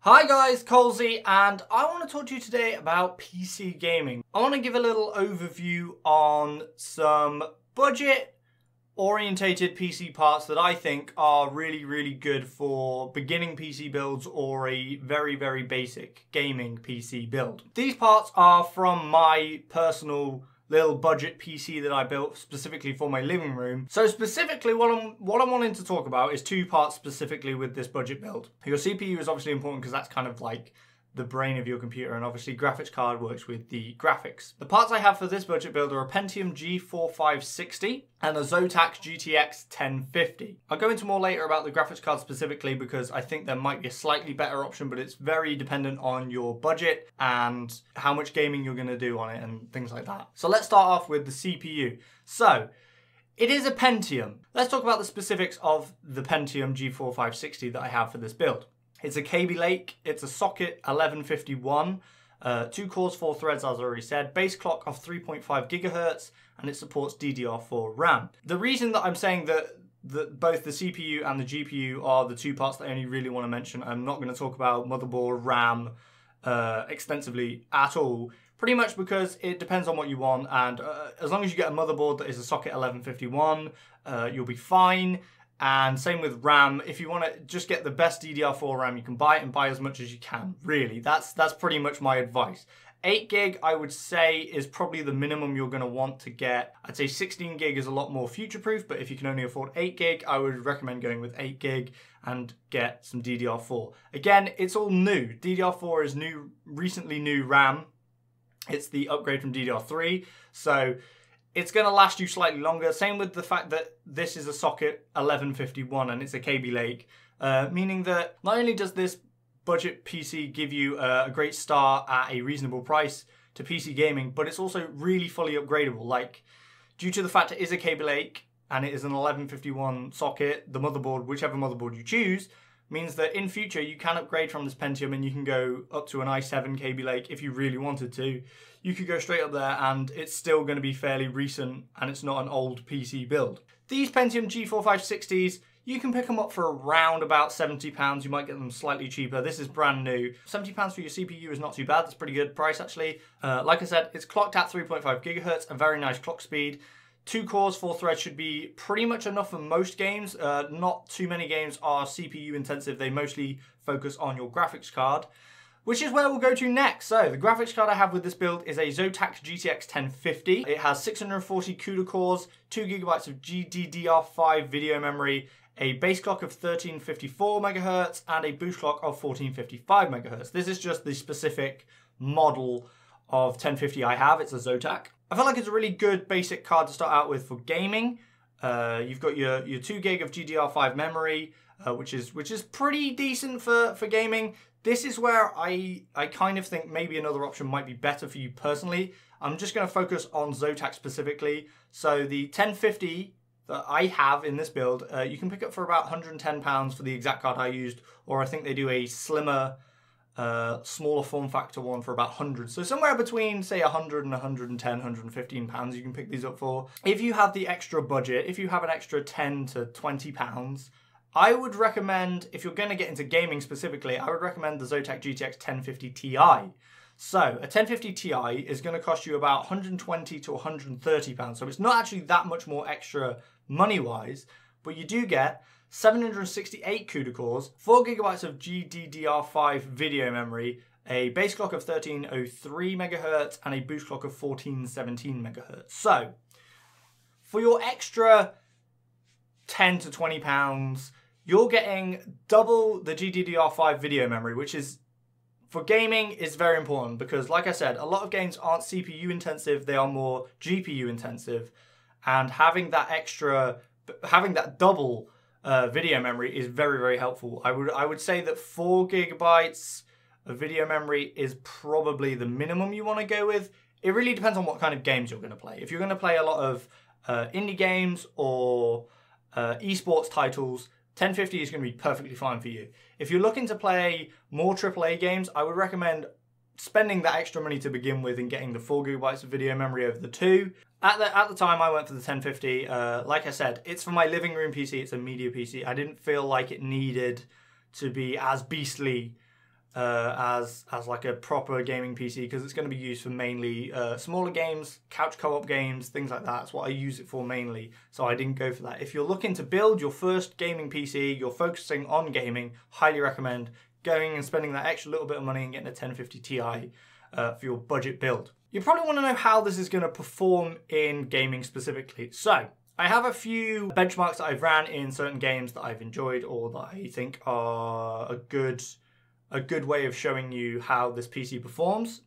Hi guys, Colesy, and I want to talk to you today about PC gaming. I want to give a little overview on some budget orientated PC parts that I think are really good for beginning PC builds or a very basic gaming PC build. These parts are from my personal little budget PC that I built specifically for my living room. So specifically what I'm wanting to talk about is two parts specifically with this budget build. Your CPU is obviously important because that's kind of like the brain of your computer, and obviously graphics card works with the graphics. The parts I have for this budget build are a Pentium G4560 and a Zotac GTX 1050. I'll go into more later about the graphics card specifically because I think there might be a slightly better option, but it's very dependent on your budget and how much gaming you're going to do on it and things like that. So let's start off with the CPU. So it is a Pentium. Let's talk about the specifics of the Pentium G4560 that I have for this build. It's a Kaby Lake, it's a socket 1151, 2 cores, 4 threads as I already said, base clock of 3.5 gigahertz, and it supports DDR4 RAM. The reason that I'm saying that both the CPU and the GPU are the two parts that I only really want to mention, I'm not going to talk about motherboard, RAM extensively at all, pretty much because it depends on what you want, and as long as you get a motherboard that is a socket 1151, you'll be fine. And same with RAM. If you want to just get the best DDR4 RAM, you can buy it and buy as much as you can, really. That's pretty much my advice. 8 gig, I would say, is probably the minimum you're going to want to get. I'd say 16 gig is a lot more future-proof, but if you can only afford 8 gig, I would recommend going with 8 gig and get some DDR4. Again, it's all new. DDR4 is recently new RAM. It's the upgrade from DDR3, so it's going to last you slightly longer. Same with the fact that this is a socket 1151 and it's a Kaby Lake, meaning that not only does this budget PC give you a great start at a reasonable price to PC gaming, but it's also really fully upgradable. Like, due to the fact it is a Kaby Lake and it is an 1151 socket, the motherboard, whichever motherboard you choose, means that in future you can upgrade from this Pentium and you can go up to an i7 Kaby Lake if you really wanted to. You could go straight up there and it's still going to be fairly recent and it's not an old PC build. These Pentium G4560s, you can pick them up for around about £70. You might get them slightly cheaper. This is brand new. £70 for your CPU is not too bad. That's a pretty good price actually. Like I said, it's clocked at 3.5 gigahertz, a very nice clock speed. 2 cores, 4 threads should be pretty much enough for most games. Not too many games are CPU intensive. They mostly focus on your graphics card, which is where we'll go to next. So the graphics card I have with this build is a Zotac GTX 1050. It has 640 CUDA cores, 2 gigabytes of GDDR5 video memory, a base clock of 1354 megahertz, and a boost clock of 1455 megahertz. This is just the specific model of 1050 I have. It's a Zotac. I feel like it's a really good basic card to start out with for gaming. You've got your 2 gig of GDDR5 memory, which is pretty decent for gaming. This is where I kind of think maybe another option might be better for you personally. I'm just going to focus on Zotac specifically. So the 1050 that I have in this build, you can pick up for about £110 for the exact card I used, or I think they do a slimmer, smaller form factor one for about 100. So somewhere between say 100 and 110, 115 pounds you can pick these up for. If you have the extra budget, if you have an extra 10 to 20 pounds, I would recommend, if you're going to get into gaming specifically, I would recommend the Zotac GTX 1050 Ti. So a 1050 Ti is going to cost you about 120 to 130 pounds. So it's not actually that much more extra money-wise, but you do get 768 CUDA cores, 4 gigabytes of GDDR5 video memory, a base clock of 1303 megahertz, and a boost clock of 1417 megahertz. So for your extra 10 to 20 pounds, you're getting double the GDDR5 video memory, which is, for gaming, is very important because, like I said, a lot of games aren't CPU intensive, they are more GPU intensive, and having that double video memory is very helpful. I would say that 4 gigabytes of video memory is probably the minimum you want to go with. It really depends on what kind of games you're going to play. If you're going to play a lot of indie games or esports titles, 1050 is going to be perfectly fine for you. If you're looking to play more AAA games, I would recommend spending that extra money to begin with and getting the 4 gigabytes of video memory over the 2. At the time I went for the 1050, like I said, it's for my living room PC, it's a media PC. I didn't feel like it needed to be as beastly as like a proper gaming PC, because it's going to be used for mainly smaller games, couch co-op games, things like that. That's what I use it for mainly, so I didn't go for that. If you're looking to build your first gaming PC, you're focusing on gaming, highly recommend going and spending that extra little bit of money and getting a 1050 Ti for your budget build. You probably want to know how this is going to perform in gaming specifically. So I have a few benchmarks that I've ran in certain games that I've enjoyed or that I think are a good way of showing you how this PC performs.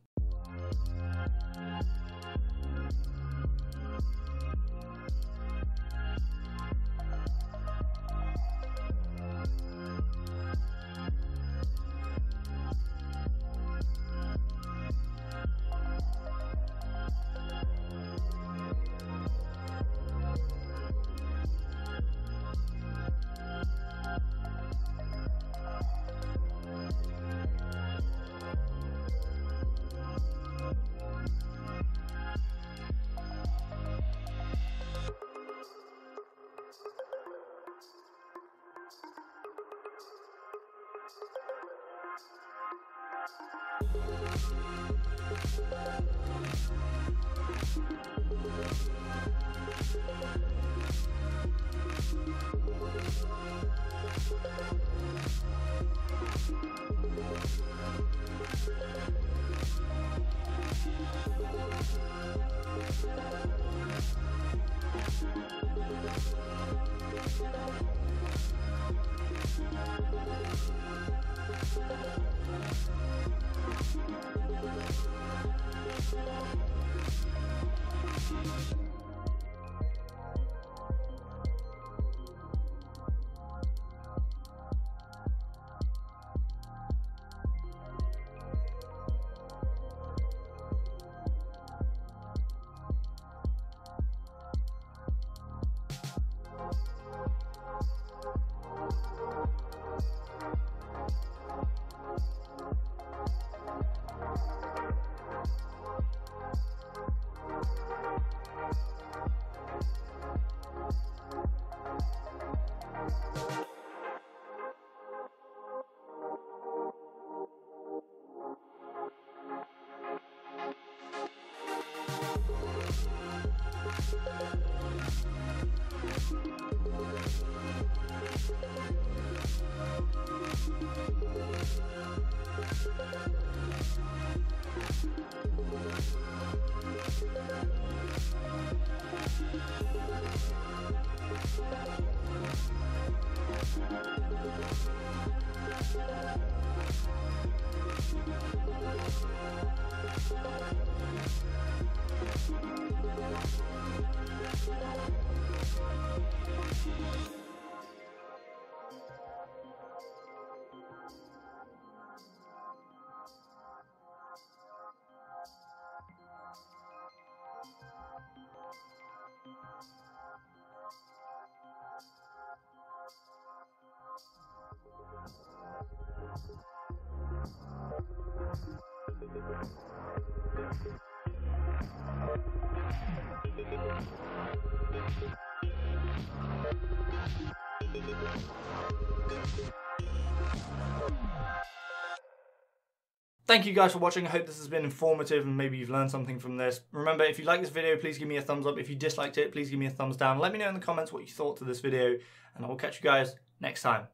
Thank you guys for watching. I hope this has been informative and maybe you've learned something from this. Remember, if you like this video, please give me a thumbs up. If you disliked it, please give me a thumbs down. Let me know in the comments what you thought to this video, and I will catch you guys next time.